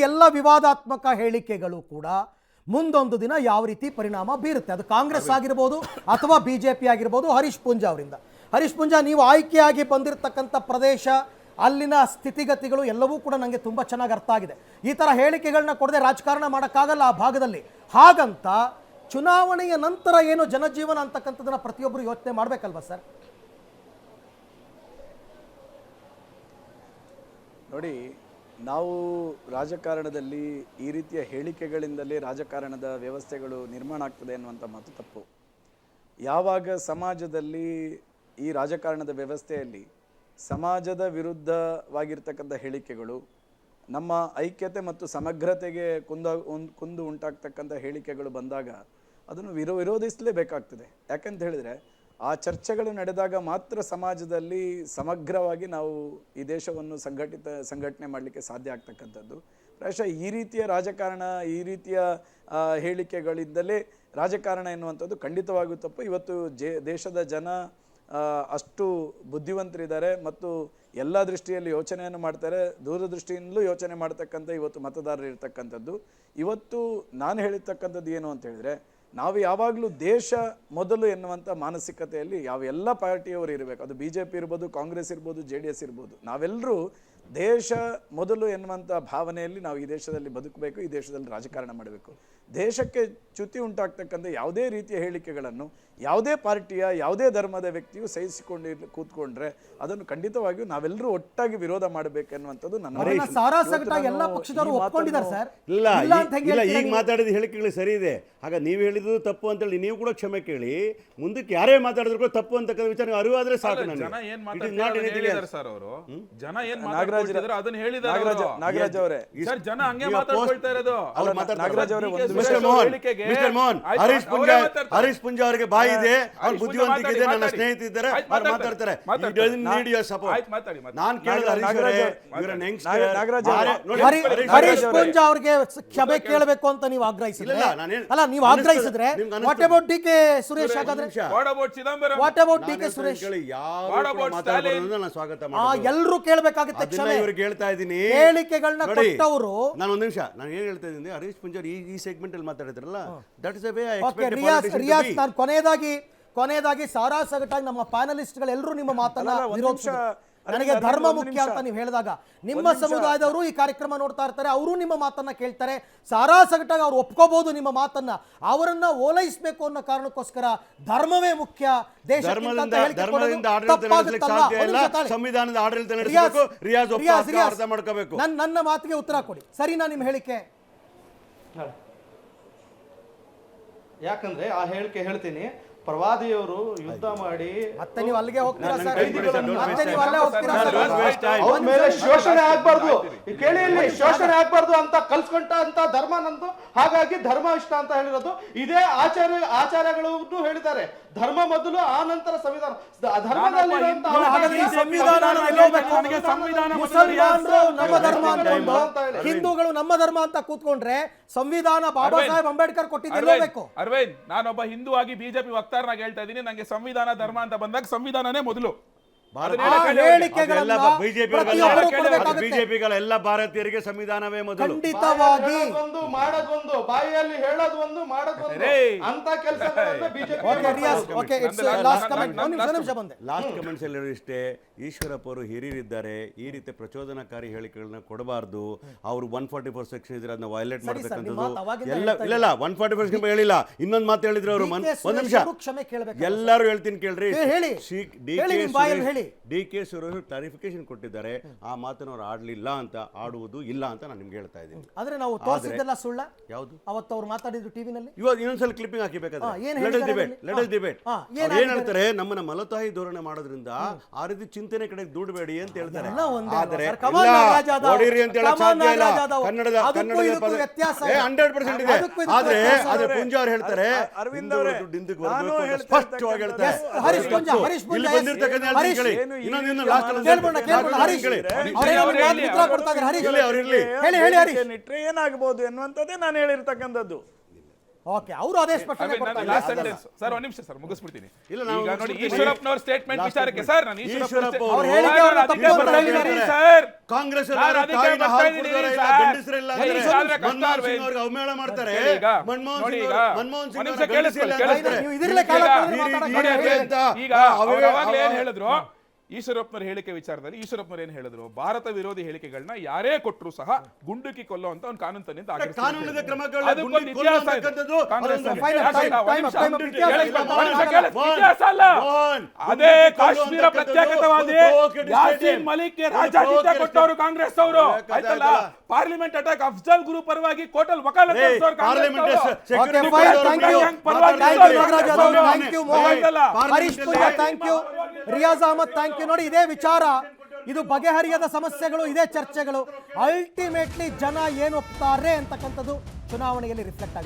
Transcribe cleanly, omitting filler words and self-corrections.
ಎಲ್ಲ ವಿವಾದಾತ್ಮಕ ಹೇಳಿಕೆಗಳು ಕೂಡ ಮುಂದೊಂದು ದಿನ ಯಾವ ರೀತಿ ಪರಿಣಾಮ ಬೀರುತ್ತೆ, ಅದು ಕಾಂಗ್ರೆಸ್ ಆಗಿರ್ಬೋದು ಅಥವಾ ಬಿಜೆಪಿ ಆಗಿರ್ಬೋದು. ಹರೀಶ್ ಪೂಂಜಾ ಅವರಿಂದ, ಹರೀಶ್ ಪೂಂಜಾ, ನೀವು ಆಯ್ಕೆಯಾಗಿ ಬಂದಿರತಕ್ಕಂಥ ಪ್ರದೇಶ, ಅಲ್ಲಿನ ಸ್ಥಿತಿಗತಿಗಳು ಎಲ್ಲವೂ ಕೂಡ ನನಗೆ ತುಂಬ ಚೆನ್ನಾಗಿ ಅರ್ಥ ಆಗಿದೆ. ಈ ಥರ ಹೇಳಿಕೆಗಳನ್ನ ಕೊಡದೆ ರಾಜಕಾರಣ ಮಾಡೋಕ್ಕಾಗಲ್ಲ ಆ ಭಾಗದಲ್ಲಿ. ಹಾಗಂತ ಚುನಾವಣೆಯ ನಂತರ ಏನು ಜನಜೀವನ ಅಂತಕ್ಕಂಥದ್ದನ್ನ ಪ್ರತಿಯೊಬ್ಬರು ಯೋಚನೆ ಮಾಡಬೇಕಲ್ವಾ ಸರ್? ನೋಡಿ, ನಾವು ರಾಜಕಾರಣದಲ್ಲಿ ಈ ರೀತಿಯ ಹೇಳಿಕೆಗಳಿಂದಲೇ ರಾಜಕಾರಣದ ವ್ಯವಸ್ಥೆಗಳು ನಿರ್ಮಾಣ ಆಗ್ತದೆ ಅನ್ನುವಂಥ ಮಾತು ತಪ್ಪು. ಯಾವಾಗ ಸಮಾಜದಲ್ಲಿ ಈ ರಾಜಕಾರಣದ ವ್ಯವಸ್ಥೆಯಲ್ಲಿ ಸಮಾಜದ ವಿರುದ್ಧವಾಗಿರ್ತಕ್ಕಂಥ ಹೇಳಿಕೆಗಳು, ನಮ್ಮ ಐಕ್ಯತೆ ಮತ್ತು ಸಮಗ್ರತೆಗೆ ಕುಂದು ಉಂಟಾಗ್ತಕ್ಕಂಥ ಹೇಳಿಕೆಗಳು ಬಂದಾಗ ಅದನ್ನು ವಿರೋಧಿಸಲೇಬೇಕಾಗ್ತದೆ. ಯಾಕಂತ ಹೇಳಿದರೆ ಆ ಚರ್ಚೆಗಳು ನಡೆದಾಗ ಮಾತ್ರ ಸಮಾಜದಲ್ಲಿ ಸಮಗ್ರವಾಗಿ ನಾವು ಈ ದೇಶವನ್ನು ಸಂಘಟನೆ ಮಾಡಲಿಕ್ಕೆ ಸಾಧ್ಯ ಆಗ್ತಕ್ಕಂಥದ್ದು. ಪ್ರಾಯಶಃ ಈ ರೀತಿಯ ರಾಜಕಾರಣ, ಈ ರೀತಿಯ ಹೇಳಿಕೆಗಳಿಂದಲೇ ರಾಜಕಾರಣ ಎನ್ನುವಂಥದ್ದು ಖಂಡಿತವಾಗಿಯೂ ತಪ್ಪು. ಇವತ್ತು ದೇಶದ ಜನ ಅಷ್ಟು ಬುದ್ಧಿವಂತರಿದ್ದಾರೆ ಮತ್ತು ಎಲ್ಲ ದೃಷ್ಟಿಯಲ್ಲಿ ಯೋಚನೆಯನ್ನು ಮಾಡ್ತಾರೆ, ದೂರದೃಷ್ಟಿಯಿಂದಲೂ ಯೋಚನೆ ಮಾಡ್ತಕ್ಕಂಥ ಇವತ್ತು ಮತದಾರರು ಇರ್ತಕ್ಕಂಥದ್ದು. ಇವತ್ತು ನಾನು ಹೇಳಿರ್ತಕ್ಕಂಥದ್ದು ಏನು ಅಂತ ಹೇಳಿದರೆ, ನಾವು ಯಾವಾಗಲೂ ದೇಶ ಮೊದಲು ಎನ್ನುವಂಥ ಮಾನಸಿಕತೆಯಲ್ಲಿ ಎಲ್ಲ ಪಾರ್ಟಿಯವರು ಇರಬೇಕು. ಅದು BJP ಇರ್ಬೋದು, ಕಾಂಗ್ರೆಸ್ ಇರ್ಬೋದು, JDS ಇರ್ಬೋದು. ನಾವೆಲ್ಲರೂ ದೇಶ ಮೊದಲು ಎನ್ನುವಂಥ ಭಾವನೆಯಲ್ಲಿ ನಾವು ಈ ದೇಶದಲ್ಲಿ ಬದುಕಬೇಕು, ಈ ದೇಶದಲ್ಲಿ ರಾಜಕಾರಣ ಮಾಡಬೇಕು. ದೇಶಕ್ಕೆ ಚ್ಯುತಿ ಉಂಟಾಗ್ತಕ್ಕಂಥ ಯಾವುದೇ ರೀತಿಯ ಹೇಳಿಕೆಗಳನ್ನು ಯಾವುದೇ ಪಾರ್ಟಿಯ ಯಾವುದೇ ಧರ್ಮದ ವ್ಯಕ್ತಿಯು ಕೂತ್ಕೊಂಡ್ರೆ ಅದನ್ನು ಖಂಡಿತವಾಗಿಯೂ ನಾವೆಲ್ಲರೂ ಒಟ್ಟಾಗಿ ವಿರೋಧ ಮಾಡಬೇಕು ಎನ್ನುವಂಥದ್ದು ನನ್ನ ಈಗ ಮಾತಾಡಿದ ಹೇಳಿಕೆಗಳು ಸರಿ ಇದೆ. ಆಗ ನೀವು ಹೇಳಿದ್ದು ತಪ್ಪು ಅಂತೇಳಿ ನೀವು ಕೂಡ ಕ್ಷಮೆ ಕೇಳಿ, ಮುಂದಕ್ಕೆ ಯಾರೇ ಮಾತಾಡಿದ್ರು ಕೂಡ ತಪ್ಪು ಅಂತಕ್ಕಂಥ ವಿಚಾರ ಅರಿವಾದ್ರೆ ಸಾಕು. ನಾಗರಾಜ್ ಅವರೇ, ಹರೀಶ್ ಪೂಂಜಾ ಅವರಿಗೆ ಬಾಯಿ ಇದೆ, ಅವ್ರ ಬುದ್ಧಿವಂತಿಕೆ ಇದೆ, ನನ್ನ ಸ್ನೇಹಿತ ಇದ್ದಾರೆ, ಅವ್ರು ಮಾತಾಡ್ತಾರೆ. ಹರೀಶ್ ಪೂಂಜಾ ಅವರಿಗೆ ಕ್ಷಮೆ ಕೇಳಬೇಕು ಅಂತ ನೀವು ಆಗ್ರಹಿಸಿದ್ರೆ, ಅಲ್ಲ ನೀವು ಆಗ್ರಹಿಸಿದ್ರೆ, what about DK Suresh? What about DK Suresh? ಎಲ್ಲರೂ ಕೇಳಬೇಕಾಗುತ್ತೆ ಕ್ಷಮೆ. ಹೇಳ್ತಾ ಇದ್ದೀನಿ ಹೇಳಿಕೆಗಳನ್ನ ಕೊಟ್ಟವರು. ನಾನು ಒಂದು ನಿಮಿಷ, ನಾನು ಏನ್ ಹೇಳ್ತಾ ಇದ್ದೀನಿ, ಹರೀಶ್ ಪೂಂಜಾ ಈ ಸೆಗ್ಮೆಂಟ್ ಅಲ್ಲಿ ಮಾತಾಡಿದ್ರಲ್ಲ, that is a way I expect Riyaz, ನಾನು ಕೊನೆಯದಾಗಿ ಸಾರಾ ಸಗಟಾಗಿ ನಮ್ಮ ಪ್ಯಾನಲಿಸ್ಟ್ಗಳು ಎಲ್ಲರೂ ನಿಮ್ಮ ಮಾತನ್ನ ವಿರೋಧಿಸಿದ್ರು. ನನಗೆ ಧರ್ಮ ಮುಖ್ಯ ಅಂತ ನೀವು ಹೇಳಿದಾಗ ನಿಮ್ಮ ಸಮುದಾಯದವರು ಈ ಕಾರ್ಯಕ್ರಮ ನೋಡ್ತಾ ಇರ್ತಾರೆ, ಅವರು ನಿಮ್ಮ ಮಾತನ್ನ ಕೇಳ್ತಾರೆ. ಸಾರಾ ಸಗಟಾಗಿ ಅವ್ರು ಒಪ್ಕೋಬಹುದು ನಿಮ್ಮ ಮಾತನ್ನ, ಅವರನ್ನ ಓಲೈಸಬೇಕು ಅನ್ನೋ ಕಾರಣಕ್ಕೋಸ್ಕರ ಧರ್ಮವೇ ಮುಖ್ಯ, ಸಂವಿಧಾನದ ಆಡಳಿತ ನಡೆಸಬೇಕು. ಅರ್ಥ ಮಾಡ್ಕೋಬೇಕು. ನನ್ನ ಮಾತಿಗೆ ಉತ್ತರ ಕೊಡಿ, ಸರಿನಾ ನಿಮ್ಮ ಹೇಳಿಕೆ? ಯಾಕಂದ್ರೆ ಆ ಹೇಳಿಕೆ ಹೇಳ್ತೀನಿ, ಪ್ರವಾದಿಯವರು ಯುದ್ಧ ಮಾಡಿ ಮತ್ತೆ ನೀವು ಅಲ್ಲಿಗೆ ಹೋಗ್ತೀರಾ ಸರ್? ಮತ್ತೆ ನೀವು ಅಲ್ಲೇ ಹೋಗ್ತೀರಾ ಸರ್? ಅವ್ರ ಮೇಲೆ ಶೋಷಣೆ ಆಗ್ಬಾರ್ದು, ಕೇಳಿ ಇಲ್ಲಿ ಶೋಷಣೆ ಆಗ್ಬಾರ್ದು ಅಂತ ಕಲ್ಸ್ಕೊಂಡ ಅಂತ ಧರ್ಮ ನಂದು, ಹಾಗಾಗಿ ಧರ್ಮ ಇಷ್ಟ ಅಂತ ಹೇಳಿರೋದು. ಇದೇ ಆಚಾರ್ಯಗಳು ಹೇಳಿದ್ದಾರೆ, ಧರ್ಮ ಮೊದಲು ಆ ನಂತರ ಸಂವಿಧಾನ. ಹಿಂದೂಗಳು ನಮ್ಮ ಧರ್ಮ ಅಂತ ಕೂತ್ಕೊಂಡ್ರೆ ಸಂವಿಧಾನ ಬಾಬಾ ಸಾಹೇಬ್ ಅಂಬೇಡ್ಕರ್ ಕೊಟ್ಟಿದ್ದು. ಅರವಿಂದ್, ನಾನೊಬ್ಬ ಹಿಂದೂ ಆಗಿ ಬಿಜೆಪಿ ವಕ್ತಾರನಾಗಿ ಹೇಳ್ತಾ ಇದ್ದೀನಿ, ನಂಗೆ ಸಂವಿಧಾನ ಧರ್ಮ ಅಂತ ಬಂದಾಗ ಸಂವಿಧಾನನೇ ಮೊದಲು. ಬಿಜೆಪಿಗಳ ಎಲ್ಲ ಭಾರತೀಯರಿಗೆ ಸಂವಿಧಾನವೇ ಮೊದಲು. ಖಂಡಿತವಾಗಿ ಮಾಡೋದೊಂದು, ಬಾಯಿಯಲ್ಲಿ ಹೇಳೋದೊಂದು, ಮಾಡೋದೊಂದು ಅಂತ ಕೆಲಸ. ಲಾಸ್ಟ್ ಕಮೆಂಟ್ಸ್ ಅಲ್ಲಿ ಇಷ್ಟೇ, ಈಶ್ವರಪ್ಪ ಅವರು ಹಿರಿಯರಿದ್ದಾರೆ, ಈ ರೀತಿ ಪ್ರಚೋದನಕಾರಿ ಹೇಳಿಕೆಗಳನ್ನ ಕೊಡಬಾರ್ದು. ಅವರು 144 ಸೆಕ್ಷನ್ ಇದ್ರೆ ಅದನ್ನ ವೈಲೇಟ್ ಮಾಡ್ತಕ್ಕಂಥದ್ದು ಎಲ್ಲ. ಇಲ್ಲ 144 ಹೇಳಿಲ್ಲ, ಇನ್ನೊಂದು ಮಾತು ಹೇಳಿದ್ರು ಅವರು. ಒಂದ್ ನಿಮಿಷ, ಎಲ್ಲರೂ ಹೇಳ್ತೀನಿ ಕೇಳ್ರಿ. DK ಸುರೇಶ್ ಕ್ಲಾರಿಫಿಕೇಶನ್ ಕೊಟ್ಟಿದ್ದಾರೆ, ಆ ಮಾತನ್ನು ಅವ್ರು ಆಡ್ಲಿಲ್ಲ ಅಂತ, ಆಡುವುದು ಇಲ್ಲ ಅಂತ ನಾನು ನಿಮ್ಗೆ ಹೇಳ್ತಾ ಇದ್ದೀನಿ. ಆದ್ರೆ ನಾವು ತೋರಿಸಿದ್ದೆಲ್ಲ ಸುಳ್ಳ. ಯಾವುದು? ಅವತ್ತು ಅವ್ರು ಮಾತಾಡಿದ್ರು ಟಿವಿನಲ್ಲಿ. ಇವಾಗ ಇನ್ನೊಂದ್ಸಲ ಕ್ಲಿಪ್ಪಿಂಗ್ ಹಾಕಿಬೇಕಾದ್ರೆ ಲೆಟ್ ಅಸ್ ಡಿಬೇಟ್. ಏನ್ ಹೇಳ್ತಾರೆ, ನಮ್ಮನ್ನ ಮಲತಾಯಿ ಧೋರಣೆ ಮಾಡೋದ್ರಿಂದ ಆ ರೀತಿ ಚಿಂತನೆ ಕಡೆ ದುಡ್ಬೇಡಿ ಅಂತ ಹೇಳ್ತಾರೆ. ಆದ್ರೆ ಹೊಡಿರಿ ಅಂತ ಹೇಳಕ್ ಸಾಧ್ಯ ಇಲ್ಲ. ಕನ್ನಡದ 100% ಇದೆ. ಆದ್ರೆ ಪೂಂಜಾ ಅವ್ರು ಹೇಳ್ತಾರೆ, ಅರವಿಂದ್ ಅವರೇ, ಸ್ಪಷ್ಟವಾಗಿ ಹೇಳ್ತಾರೆ. ಇಲ್ಲಿ ಬಂದಿರ್ತಕ್ಕಂಥ ಏನಾಗಬಹುದು ಎನ್ನುವಂಥದ್ದೇ ನಾನು ಹೇಳಿರ್ತಕ್ಕಂಥದ್ದು. ಓಕೆ, ಅವರು ಅದೇ ಸ್ಪಷ್ಟನೆ ಕೊಡ್ತಾ ಇದ್ದಾರೆ. ಲಾಸ್ಟ್ ಸೆಂಟೆನ್ಸ್ ಸರ್, ಒಂದ್ ನಿಮಿಷ ಸರ್, ಮುಗಿಸ್ಬಿಡ್ತೀನಿ. ಇಲ್ಲ, ನಾವು ಈಗ ನೋಡಿ ಮುಗಿಸ್ಬಿಡ್ತೀವಿ. ಈಶ್ವರಪ್ಪನವ್ರ ಸ್ಟೇಟ್ಮೆಂಟ್ ವಿಚಾರಕ್ಕೆ ಸರ್, ನಾನು ಈಶ್ವರಪ್ಪ ಅವ್ರ ಹೇಳಿಕೆ ಅವ್ರನ್ನ ತಪ್ಪು ಅಂತ ಹೇಳಿದ್ದಾರೆ. ಸರ್ ಕಾಂಗ್ರೆಸ್ ನಾನು ಅದಕ್ಕೆ ಬರ್ತಾ ಇದ್ದೀನಿ ಸರ್. ಗಂಡಸರೆಲ್ಲ ಮನಮೋಹನ್ ಸಿಂಗ್ ಅವ್ರಿಗೆ ಅವಮಾನ ಮಾಡ್ತಾರೆ. ಮನಮೋಹನ್ ಸಿಂಗ್ ನಿಮಿಷ ಕೇಳಿಸ್ಕೊಳ್ಳಿ. ನೀವು ಇದ್ರಲ್ಲೇ ಕಾಲ ಕಳೆದ್ರೆ ಮಾತಾಡಕ್ಕೆ ಈಗ ಅವ್ರು ಅವಾಗ್ಲೇ ಏನ್ ಹೇಳಿದ್ರು, ಈಶ್ವರಪ್ಪನವ್ರ ಹೇಳಿಕೆ ವಿಚಾರದಲ್ಲಿ ಈಶ್ವರಪ್ಪನವ್ರು ಏನ್ ಹೇಳಿದ್ರು, ಭಾರತ ವಿರೋಧಿ ಹೇಳಿಕೆಗಳನ್ನ ಯಾರೇ ಕೊಟ್ಟರು ಸಹ ಗುಂಡುಕಿ ಕೊಲ್ಲುವಂತ ಒಂದು ಕಾನೂನು ತಂದೆ ಅಂತ ಆಗ್ರಹಿಸಿದ್ರು. ಕಾನೂನಿನ ಕ್ರಮಗಳನ್ನ ಅದಕ್ಕೊಂದು ಗುಂಡುಕಿ ಇತಿಹಾಸ ಇದೆ. ಕೊಲ್ಲುವಂತಕ್ಕಂಥದ್ದು ಕಾಂಗ್ರೆಸ್ನಲ್ಲಿ. Fine, ಯಾಕೆ ಇಲ್ಲ? time, ಒಂದ್ time, ನಿಮಿಷ. ಇತಿಹಾಸ ಇಲ್ಲ. ಒಂದ್ ನಿಮಿಷ ಕೇಳಿ. ಇತಿಹಾಸ ಅಲ್ಲ. ಅದೇ ಕಾಶ್ಮೀರ ಪ್ರತ್ಯೇಕತಾವಾದಿ ಯಾಸೀನ್ ಮಲಿಕ್ಗೆ ರಾಜಾಜಿತ್ಯ ಕೊಟ್ಟವರು ಕಾಂಗ್ರೆಸ್ ಅವರು, ಆಯ್ತಲ್ಲ. ಪಾರ್ಲಿಮೆಂಟ್ ಅಟ್ಯಾಕ್ ಅಫ್ಜಲ್ ಗುರು ಪರವಾಗಿ ಕೋರ್ಟಲ್ ವಕಾಲತ್ ನಡೆಸೋರು ಕಾಂಗ್ರೆಸ್ ಅವರು. Okay, fine, thank you. Thank you, Nagaraj Yadav, thank you, Mohan. Harish Pooja, thank you. Riyaz Ahmed, thank you. ನೋಡಿ, ಇದೇ ವಿಚಾರ, ಇದು ಬಗೆಹರಿಯದ ಸಮಸ್ಯೆಗಳು, ಇದೇ ಚರ್ಚೆಗಳು. ಅಲ್ಟಿಮೇಟ್ಲಿ ಜನ ಏನು ಒಪ್ತಾರೆ ಅಂತಕ್ಕಂಥದ್ದು ಚುನಾವಣೆಯಲ್ಲಿ ರಿಫ್ಲೆಕ್ಟ್ ಆಗುತ್ತೆ.